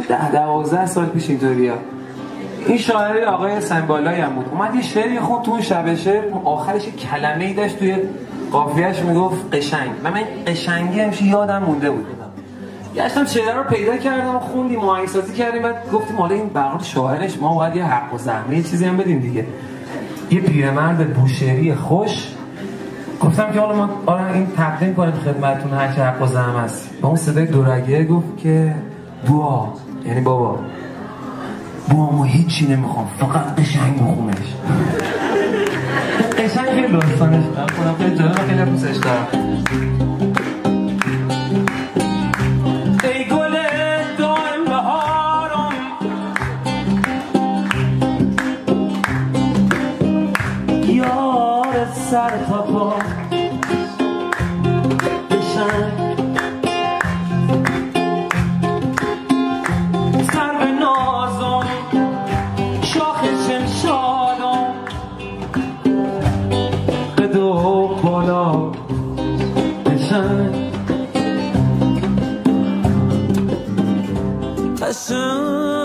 10-12 سال پیش اینطوریا. این شاعر آقای سنبالایی هم بود، اومد یه شعری خوند تو اون شب شعر، آخرش کلمه‌ای داشت توی قافیه‌اش میگفت قشنگ، و من قشنگی همیشه یادم مونده بود. گشتم شعر رو پیدا کردم، خوندیم، آهنگسازی کردیم، بعد گفتیم حالا این برای شاعرش ما باید یه حق و زحمه یه چیزی هم بدیم دیگه. یه پیرمرد بوشهری خوش، گفتم که حالا ما این تقدیم کنیم خدمتتون هر چه حق و زحمه است. با اون صدای دورگه گفت که بوا، یعنی بابا ما هیچی نمیخوام، فقط قشنگ بخونش. قشنگ خیلی داستانش دارم، خودم خیلی جالب و خیلی دوستش دارم. ای گل دائم بهارم، یار سر تا پا قشنگ، قشنگ